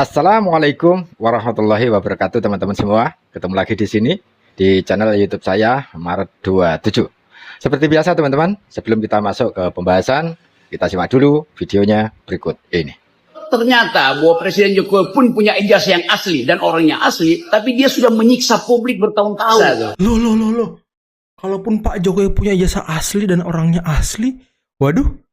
Assalamualaikum warahmatullahi wabarakatuh teman-teman semua. Ketemu lagi di sini di channel YouTube saya Maret 27. Seperti biasa teman-teman, sebelum kita masuk ke pembahasan, kita simak dulu videonya berikut ini. Ternyata bahwa Presiden Jokowi pun punya ijazah yang asli dan orangnya asli, tapi dia sudah menyiksa publik bertahun-tahun. Loh. Kalaupun Pak Jokowi punya ijazah asli dan orangnya asli, waduh,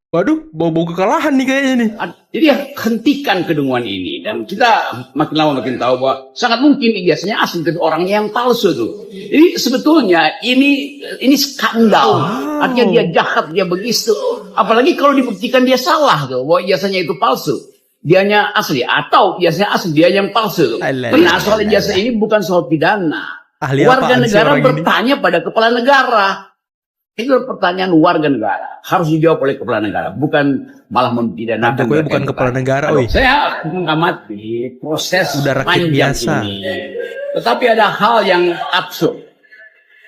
bau-bau kekalahan nih kayaknya nih. Jadi ya, hentikan kedunguan ini. Dan kita makin lama makin tahu bahwa sangat mungkin ijazahnya asli, tapi orangnya yang palsu tuh. Jadi sebetulnya ini skandal. Artinya dia jahat, dia begitu. Apalagi kalau dibuktikan dia salah tuh, bahwa ijazahnya itu palsu. Dianya asli atau ijazahnya asli, dia yang palsu. Karena soal ijazah ini bukan soal pidana. Warga negara bertanya pada kepala negara. Itu pertanyaan warga negara. Harus dijawab oleh kepala negara. Bukan malah mempidanakan. Jokowi bukan kepala negara. Saya mengamati proses udah rakyat biasa ini. Tetapi ada hal yang absurd.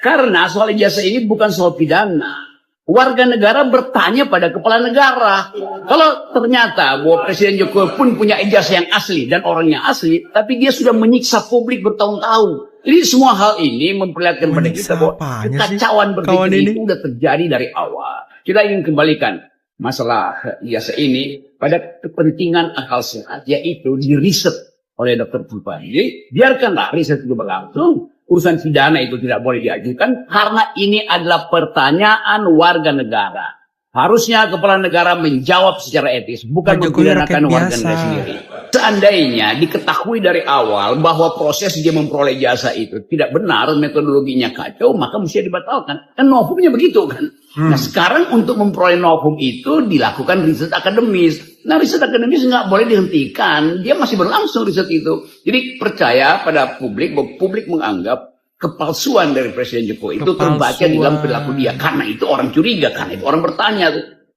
Karena soal ijazah ini bukan soal pidana. Warga negara bertanya pada kepala negara. Kalau ternyata bahwa Presiden Jokowi pun punya ijazah yang asli dan orangnya asli, tapi dia sudah menyiksa publik bertahun-tahun. Jadi semua hal ini memperlihatkan pada kita bahwa kekacauan berpikir itu sudah terjadi dari awal. Kita ingin kembalikan masalah ijazah ini pada kepentingan akal sehat, yaitu diriset oleh Dr. Tulpan. Jadi biarkanlah riset itu berlangsung. Urusan pidana itu tidak boleh diajukan karena ini adalah pertanyaan warga negara. Harusnya kepala negara menjawab secara etis, bukan mempidanakan warga negara sendiri. Seandainya diketahui dari awal bahwa proses dia memperoleh jasa itu tidak benar, metodologinya kacau, maka mesti dibatalkan. Kan novumnya begitu kan. Nah sekarang untuk memperoleh novum itu dilakukan riset akademis. Nah riset akademis nggak boleh dihentikan, dia masih berlangsung riset itu. Jadi percaya pada publik bahwa publik menganggap kepalsuan dari Presiden Jokowi itu terbaca di dalam perilaku dia. Karena itu orang curiga, karena itu orang bertanya.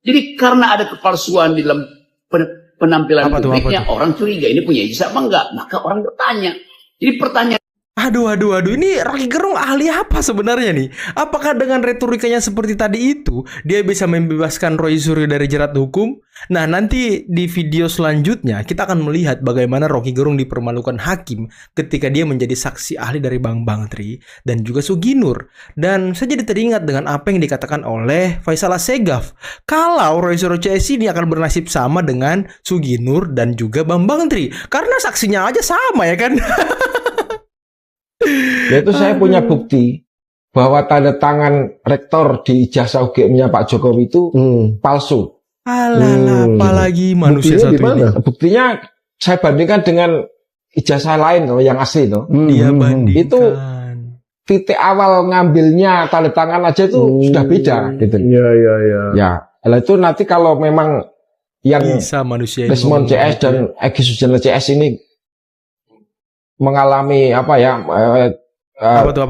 Jadi karena ada kepalsuan di dalam penampilan publiknya, orang curiga ini punya ijazah apa enggak, maka orang bertanya. Jadi pertanyaan, Aduh, ini Rocky Gerung ahli apa sebenarnya nih? Apakah dengan retorikanya seperti tadi itu, dia bisa membebaskan Roy Suryo dari jerat hukum? Nah, nanti di video selanjutnya, kita akan melihat bagaimana Rocky Gerung dipermalukan hakim ketika dia menjadi saksi ahli dari Bang Tri dan juga Suginur. Dan saya jadi teringat dengan apa yang dikatakan oleh Faisal Assegaf. Kalau Roy Suryo CS ini akan bernasib sama dengan Suginur dan juga Bang Tri. Karena saksinya aja sama ya kan? Yaitu saya punya bukti bahwa tanda tangan rektor di ijazah UGM-nya Pak Jokowi itu palsu. Apalagi manusia satu ini. Buktinya saya bandingkan dengan ijazah lain yang asli Dia bandingkan. Itu titik awal ngambilnya tanda tangan aja itu sudah beda gitu. Ya, itu nanti kalau memang yang Desmond CS dan Egy Sujana CS ini mengalami apa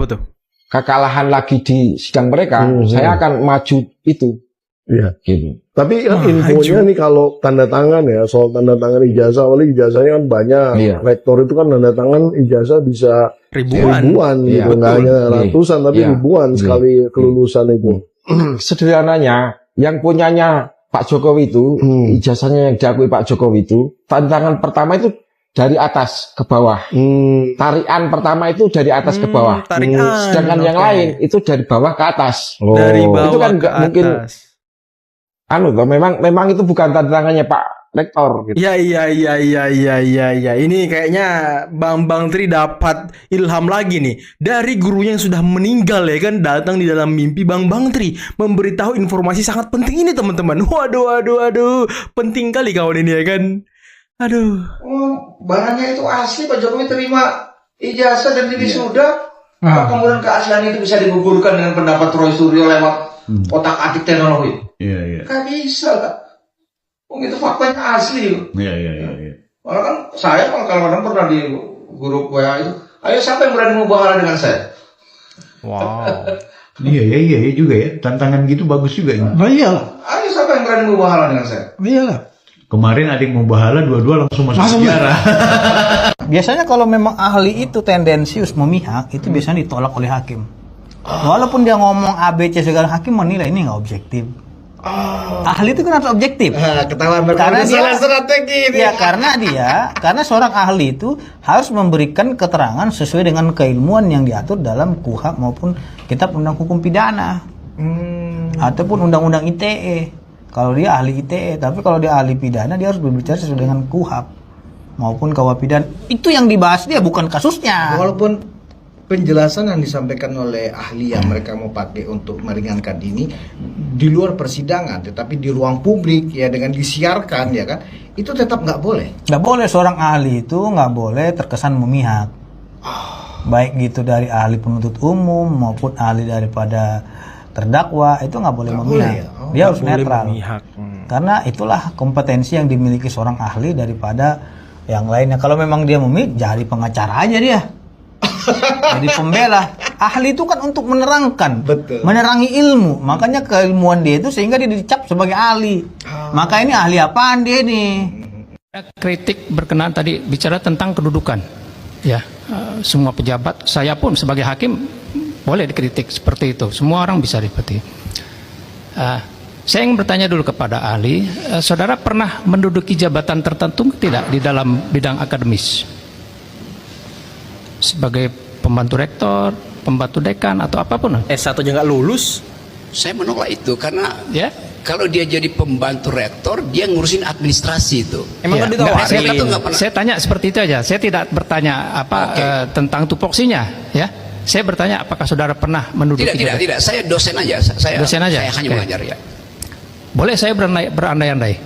tuh? Kekalahan lagi di sidang mereka, saya akan maju itu. Iya. Gitu. Tapi infonya nih kalau tanda tangan ya, soal tanda tangan ijazah, wali ijazahnya kan banyak. Iya. Rektor itu kan tanda tangan ijazah bisa ribuan gitu, nggak hanya ratusan tapi ribuan sekali kelulusan itu. Sederhananya, yang punyanya Pak Jokowi itu, ijazahnya yang diakui Pak Jokowi itu, tanda tangan pertama itu dari atas ke bawah. Tarian pertama itu dari atas ke bawah. Sedangkan yang lain itu dari bawah ke atas. Dari bawah itu kan ke atas. Mungkin memang itu bukan tanda tangannya Pak Rektor gitu. Iya. Ini kayaknya Bang Tri dapat ilham lagi nih dari gurunya yang sudah meninggal ya kan, datang di dalam mimpi Bang Tri memberitahu informasi sangat penting ini teman-teman. Waduh. Penting kali kawan ini ya kan. Aduh. Barangnya itu asli, Pak Jokowi terima ijazah dan wisuda. Apa kemudian keaslian itu bisa digugurkan dengan pendapat Roy Suryo lewat otak-atik teknologi? Iya. Gak bisa, Kak. Itu faktanya asli. Iya. Malah kan saya kadang-kadang pernah di grup WA itu, ayo siapa yang berani mengubah dengan saya? Wow. Iya juga ya. Tantangan gitu bagus juga ya. Oh iyalah. Ayo siapa yang berani mengubah dengan saya? Iyalah. Kemarin ada yang mau bahala, dua-dua langsung masuk penjara. Biasanya kalau memang ahli itu tendensius memihak, itu biasanya ditolak oleh hakim. Walaupun dia ngomong ABC segala, hakim menilai ini nggak objektif. Ahli itu kan harus objektif. Ketahuan Karena dia strategi ini. ya karena seorang ahli itu harus memberikan keterangan sesuai dengan keilmuan yang diatur dalam KUHP maupun Kitab Undang Hukum Pidana ataupun Undang-Undang ITE. Kalau dia ahli ITE, tapi kalau dia ahli pidana dia harus berbicara sesuai dengan KUHP maupun KUHP pidana. Itu yang dibahas dia, bukan kasusnya. Walaupun penjelasan yang disampaikan oleh ahli yang mereka mau pakai untuk meringankan ini di luar persidangan, tetapi di ruang publik ya dengan disiarkan ya kan, itu tetap nggak boleh. Nggak boleh, seorang ahli itu nggak boleh terkesan memihak. Baik gitu dari ahli penuntut umum maupun ahli daripada terdakwa, itu nggak boleh memihak. Dia harus netral. Karena itulah kompetensi yang dimiliki seorang ahli daripada yang lainnya. Kalau memang dia memihak, jadi pengacara aja dia. Jadi pembela. Ahli itu kan untuk menerangkan, menerangi ilmu. Makanya keilmuan dia itu sehingga dia dicap sebagai ahli. Maka ini ahli apaan dia nih? Kritik berkenaan tadi bicara tentang kedudukan. Ya, semua pejabat, saya pun sebagai hakim boleh dikritik seperti itu. Semua orang bisa seperti. Saya ingin bertanya dulu kepada ahli, saudara pernah menduduki jabatan tertentu tidak di dalam bidang akademis? Sebagai pembantu rektor, pembantu dekan atau apapun. S1 aja nggak lulus. Saya menolak itu karena ya kalau dia jadi pembantu rektor, dia ngurusin administrasi itu. Emang kan ditawarin? Saya tanya seperti itu aja. Saya tidak bertanya tentang tupoksinya, ya. Saya bertanya apakah saudara pernah menduduki? Tidak. Saya dosen aja. Saya hanya mengajar ya. Boleh saya berandai-andai?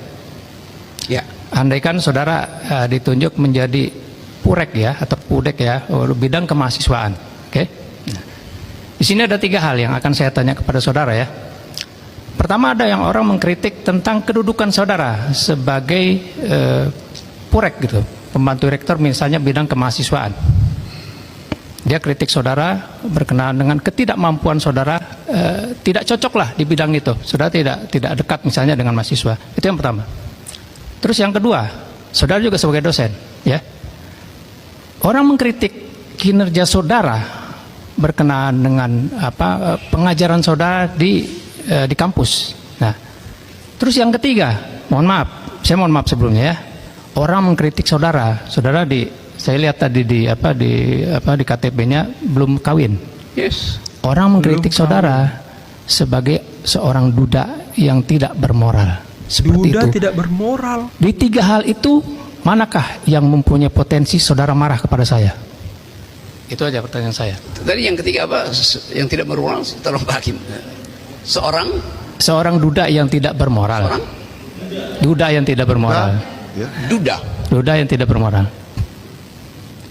Ya. Andaikan saudara ditunjuk menjadi purek ya atau pudek ya, bidang kemahasiswaan. Oke. Nah, di sini ada 3 hal yang akan saya tanya kepada saudara ya. Pertama, ada yang orang mengkritik tentang kedudukan saudara sebagai purek gitu, pembantu rektor misalnya bidang kemahasiswaan. Dia kritik saudara berkenaan dengan ketidakmampuan saudara, tidak cocok lah di bidang itu. Saudara tidak dekat misalnya dengan mahasiswa. Itu yang pertama. Terus yang kedua, saudara juga sebagai dosen, ya. Orang mengkritik kinerja saudara berkenaan dengan pengajaran saudara di kampus. Nah, terus yang ketiga, saya mohon maaf sebelumnya ya. Orang mengkritik saudara saya lihat tadi di KTP-nya belum kawin. Yes. Orang mengkritik saudara sebagai seorang duda yang tidak bermoral. Seperti Duda itu. tidak bermoral. Di 3 hal itu, manakah yang mempunyai potensi saudara marah kepada saya? Itu aja pertanyaan saya. Tadi yang ketiga apa? Yang tidak bermoral, tolong Pak Hakim. Seorang duda yang tidak bermoral. Duda yang tidak bermoral. Duda yang tidak bermoral.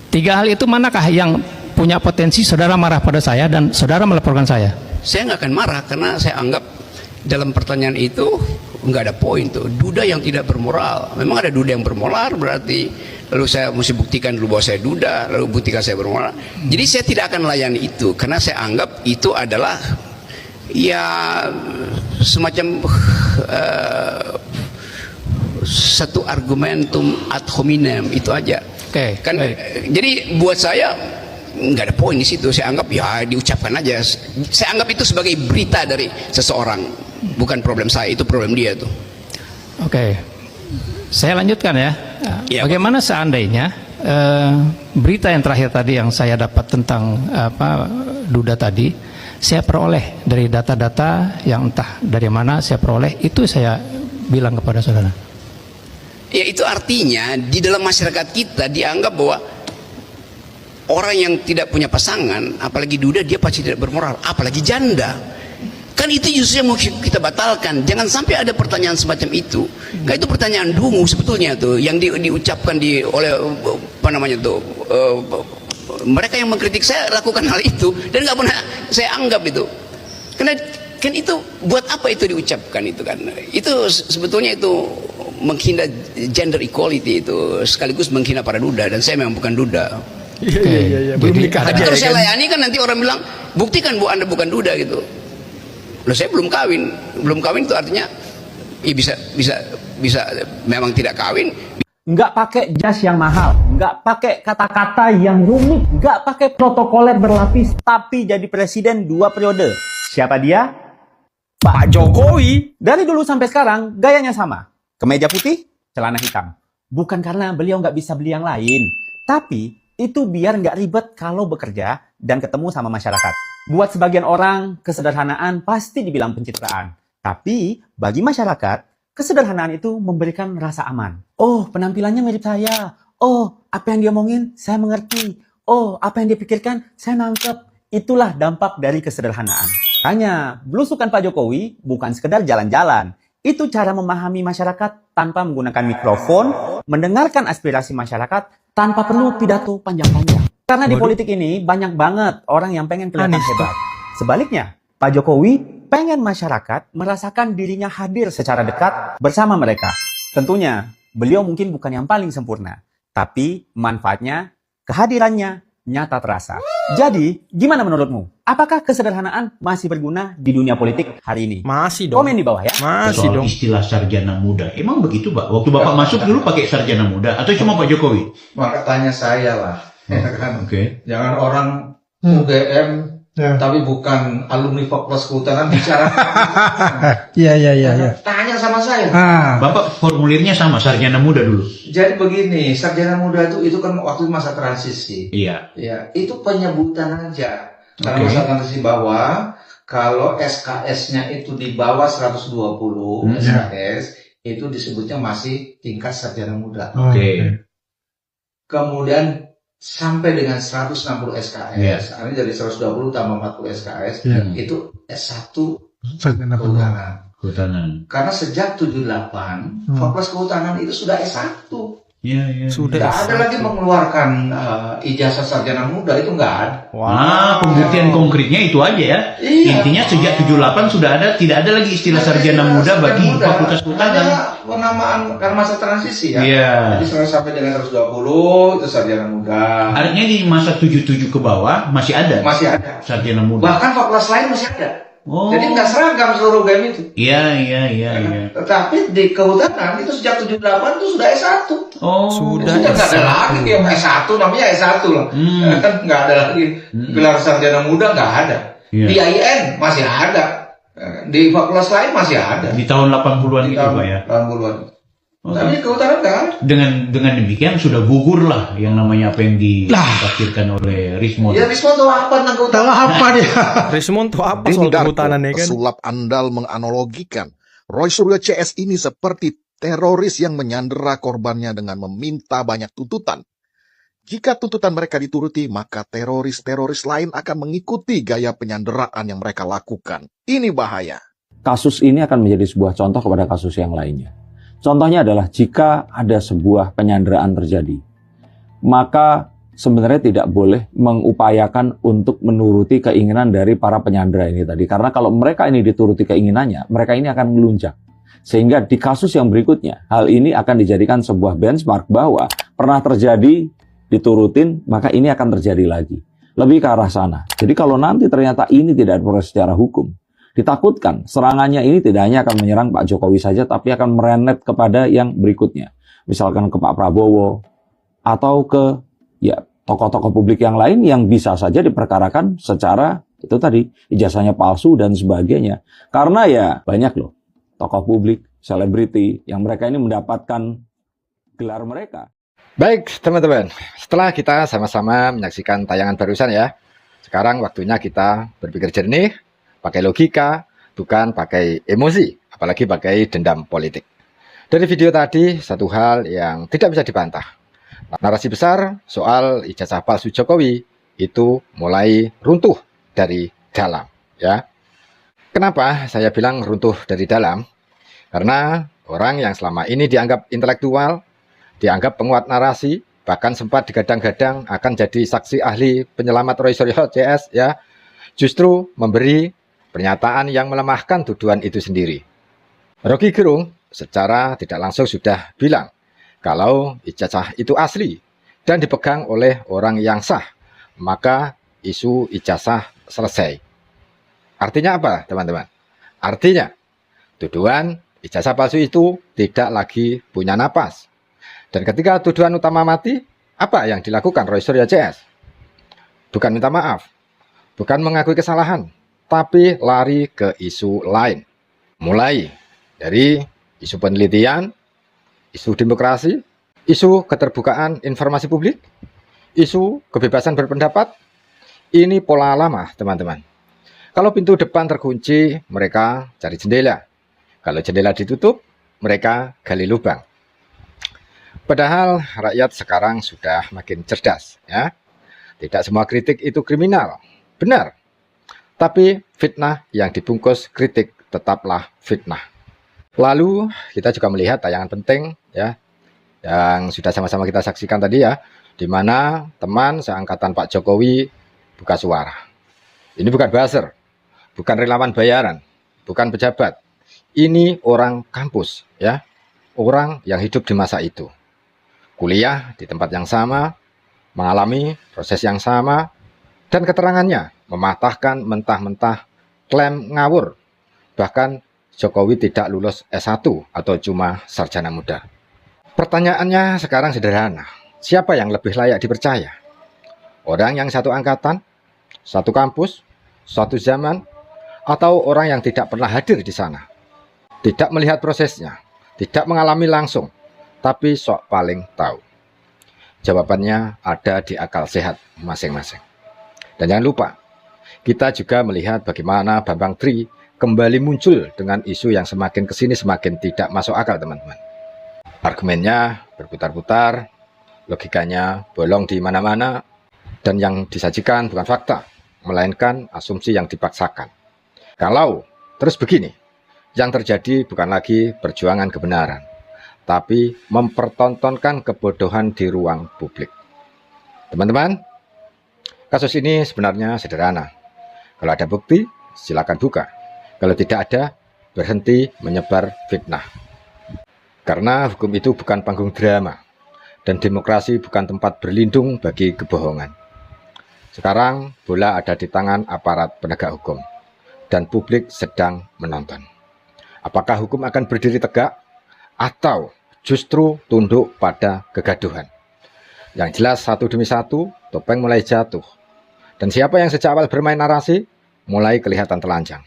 3 hal itu manakah yang punya potensi saudara marah pada saya dan saudara melaporkan saya? Saya nggak akan marah karena saya anggap dalam pertanyaan itu nggak ada poin tuh. Duda yang tidak bermoral. Memang ada duda yang bermoral berarti lalu saya mesti buktikan dulu bahwa saya duda, lalu buktikan saya bermoral. Jadi saya tidak akan layani itu karena saya anggap itu adalah ya semacam satu argumentum ad hominem itu aja. Jadi buat saya nggak ada poin di situ. Saya anggap ya diucapkan aja. Saya anggap itu sebagai berita dari seseorang, bukan problem saya, itu problem dia tuh. Saya lanjutkan ya. Bagaimana seandainya berita yang terakhir tadi yang saya dapat tentang duda tadi, saya peroleh dari data-data yang entah dari mana saya peroleh, itu saya bilang kepada saudara. Ya itu artinya di dalam masyarakat kita dianggap bahwa orang yang tidak punya pasangan, apalagi duda, dia pasti tidak bermoral, apalagi janda. Kan itu justru yang mau kita batalkan. Jangan sampai ada pertanyaan semacam itu. Itu pertanyaan dungu sebetulnya tuh yang diucapkan oleh apa namanya tuh mereka yang mengkritik saya lakukan hal itu dan nggak pernah saya anggap itu. Karena kan itu buat apa itu diucapkan itu kan? Itu sebetulnya itu menghina gender equality itu sekaligus menghina para duda dan saya memang bukan duda. Belum nikah Tapi aja, terus ya saya kan? layani kan nanti orang bilang buktikan bu Anda bukan duda gitu. Loh saya belum kawin itu artinya ya bisa memang tidak kawin. Nggak pakai jas yang mahal, nggak pakai kata-kata yang rumit, nggak pakai protokoler berlapis, tapi jadi presiden 2 periode. Siapa dia? Pak Jokowi. Dari dulu sampai sekarang, gayanya sama. Kemeja putih, celana hitam. Bukan karena beliau nggak bisa beli yang lain. Tapi, itu biar nggak ribet kalau bekerja dan ketemu sama masyarakat. Buat sebagian orang, kesederhanaan pasti dibilang pencitraan. Tapi, bagi masyarakat, kesederhanaan itu memberikan rasa aman. Oh, penampilannya mirip saya. Oh, apa yang dia omongin, saya mengerti. Oh, apa yang dia pikirkan, saya nangkep. Itulah dampak dari kesederhanaan. Hanya, belusukan Pak Jokowi bukan sekedar jalan-jalan. Itu cara memahami masyarakat tanpa menggunakan mikrofon, mendengarkan aspirasi masyarakat tanpa perlu pidato panjang-panjang. Karena di politik ini banyak banget orang yang pengen kelihatan hebat. Sebaliknya, Pak Jokowi pengen masyarakat merasakan dirinya hadir secara dekat bersama mereka. Tentunya, beliau mungkin bukan yang paling sempurna. Tapi manfaatnya, kehadirannya nyata terasa. Jadi, gimana menurutmu? Apakah kesederhanaan masih berguna di dunia politik hari ini? Masih dong. Komen di bawah ya. Masih Soal dong. istilah sarjana muda. Emang begitu, Pak? Waktu Bapak masuk dulu pakai sarjana muda atau cuma Pak Jokowi? Maka tanya saya lah. Ya kan? Oke. Jangan orang UGM tapi bukan alumni Fakultas Kehutanan bicara. Iya. Tanya sama saya. Bapak formulirnya sama sarjana muda dulu. Jadi begini, sarjana muda itu kan waktu masa transisi. Iya. Ya, itu penyebutan aja. Karena masa transisi bahwa kalau SKS-nya itu di bawah 120 SKS, itu disebutnya masih tingkat sarjana muda. Oke. Kemudian sampai dengan 160 SKS, artinya dari 120 tambah 40 SKS, itu S1 kehutanan. Karena sejak 78, Fakultas Kehutanan itu sudah S1. Iya. Sudah ada lagi mengeluarkan ijazah sarjana muda, itu nggak ada. Nah, pembuktian konkretnya itu aja ya. Iya. Intinya sejak 78 sudah ada, tidak ada lagi istilah sarjana muda bagi Fakultas Kehutanan. Hanya penamaan karena masa transisi ya. Iya. Jadi sampai dengan 120 itu sarjana muda. Artinya di masa 77 ke bawah masih ada. Masih ada. Sarjana muda. Bahkan fakultas lain masih ada. Oh. Jadi nggak seragam seluruh game itu. Iya. Tetapi di kehutanan itu sejak 78 itu sudah S1. Oh. Sudah nggak ada lagi yang S1, namanya S1 lah. Kan nggak ada lagi gelar sarjana muda, nggak ada. Di IAIN masih ada. Di fakultas lain masih ada. Di tahun 80-an itu Pak ya. 80-an. Tapi di kehutanan nggak ada. Dengan demikian sudah gugur lah yang namanya apa yang ditafsirkan oleh Rismond. Ya Rismond tahu apa tentang kehutanan? Apa dia? Rismond tuh apa soal kehutanan ya kan? Pesulap andal menganalogikan Roy Suryo CS ini seperti teroris yang menyandera korbannya dengan meminta banyak tuntutan. Jika tuntutan mereka dituruti, maka teroris-teroris lain akan mengikuti gaya penyanderaan yang mereka lakukan. Ini bahaya. Kasus ini akan menjadi sebuah contoh kepada kasus yang lainnya. Contohnya adalah jika ada sebuah penyanderaan terjadi, maka sebenarnya tidak boleh mengupayakan untuk menuruti keinginan dari para penyandera ini tadi. Karena kalau mereka ini dituruti keinginannya, mereka ini akan melunjak. Sehingga di kasus yang berikutnya, hal ini akan dijadikan sebuah benchmark bahwa pernah terjadi, diturutin, maka ini akan terjadi lagi. Lebih ke arah sana. Jadi kalau nanti ternyata ini tidak proses secara hukum, ditakutkan serangannya ini tidak hanya akan menyerang Pak Jokowi saja, tapi akan merenet kepada yang berikutnya. Misalkan ke Pak Prabowo, atau ke tokoh-tokoh publik yang lain yang bisa saja diperkarakan secara itu tadi, ijazahnya palsu dan sebagainya. Karena ya banyak loh, tokoh publik, selebriti, yang mereka ini mendapatkan gelar mereka. Baik teman-teman, setelah kita sama-sama menyaksikan tayangan barusan ya, sekarang waktunya kita berpikir jernih, pakai logika, bukan pakai emosi, apalagi pakai dendam politik. Dari video tadi, satu hal yang tidak bisa dibantah. Narasi besar soal ijazah palsu Jokowi itu mulai runtuh dari dalam. Ya. Kenapa saya bilang runtuh dari dalam? Karena orang yang selama ini dianggap intelektual, dianggap penguat narasi, bahkan sempat digadang-gadang akan jadi saksi ahli penyelamat Roy Suryo CS, ya, justru memberi pernyataan yang melemahkan tuduhan itu sendiri. Rocky Gerung secara tidak langsung sudah bilang kalau ijazah itu asli dan dipegang oleh orang yang sah, maka isu ijazah selesai. Artinya apa, teman-teman? Artinya tuduhan ijazah palsu itu tidak lagi punya napas. Dan ketika tuduhan utama mati, apa yang dilakukan Roy Suryo CS? Bukan minta maaf, bukan mengakui kesalahan, tapi lari ke isu lain. Mulai dari isu penelitian, isu demokrasi, isu keterbukaan informasi publik, isu kebebasan berpendapat. Ini pola lama, teman-teman. Kalau pintu depan terkunci, mereka cari jendela. Kalau jendela ditutup, mereka gali lubang. Padahal rakyat sekarang sudah makin cerdas, ya. Tidak semua kritik itu kriminal, benar. Tapi fitnah yang dibungkus kritik tetaplah fitnah. Lalu kita juga melihat tayangan penting, ya, yang sudah sama-sama kita saksikan tadi, ya, di mana teman seangkatan Pak Jokowi buka suara. Ini bukan buzzer, bukan relawan bayaran, bukan pejabat. Ini orang kampus, ya, orang yang hidup di masa itu, kuliah di tempat yang sama, mengalami proses yang sama, dan keterangannya mematahkan mentah-mentah klaim ngawur. Bahkan Jokowi tidak lulus S1 atau cuma sarjana muda. Pertanyaannya sekarang sederhana. Siapa yang lebih layak dipercaya? Orang yang satu angkatan, satu kampus, satu zaman, atau orang yang tidak pernah hadir di sana? Tidak melihat prosesnya, tidak mengalami langsung, tapi sok paling tahu. Jawabannya ada di akal sehat masing-masing. Dan jangan lupa, kita juga melihat bagaimana Bambang Tri kembali muncul dengan isu yang semakin kesini semakin tidak masuk akal, teman-teman. Argumennya berputar-putar, logikanya bolong di mana-mana, dan yang disajikan bukan fakta, melainkan asumsi yang dipaksakan. Kalau terus begini, yang terjadi bukan lagi perjuangan kebenaran, tapi mempertontonkan kebodohan di ruang publik. Teman-teman, kasus ini sebenarnya sederhana. Kalau ada bukti, silakan buka. Kalau tidak ada, berhenti menyebar fitnah. Karena hukum itu bukan panggung drama, dan demokrasi bukan tempat berlindung bagi kebohongan. Sekarang bola ada di tangan aparat penegak hukum, dan publik sedang menonton. Apakah hukum akan berdiri tegak, atau justru tunduk pada kegaduhan? Yang jelas satu demi satu, topeng mulai jatuh. Dan siapa yang sejak awal bermain narasi, mulai kelihatan telanjang.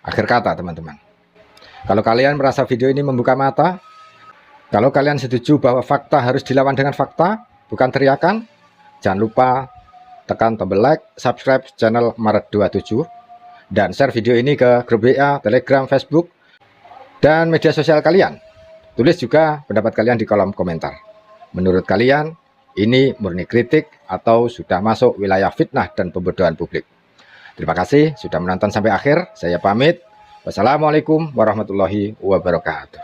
Akhir kata, teman-teman, kalau kalian merasa video ini membuka mata, kalau kalian setuju bahwa fakta harus dilawan dengan fakta, bukan teriakan, jangan lupa tekan tombol like, subscribe channel Maret 27, dan share video ini ke grup WA, Telegram, Facebook, dan media sosial kalian. Tulis juga pendapat kalian di kolom komentar. Menurut kalian, ini murni kritik atau sudah masuk wilayah fitnah dan pembodohan publik? Terima kasih sudah menonton sampai akhir. Saya pamit. Wassalamualaikum warahmatullahi wabarakatuh.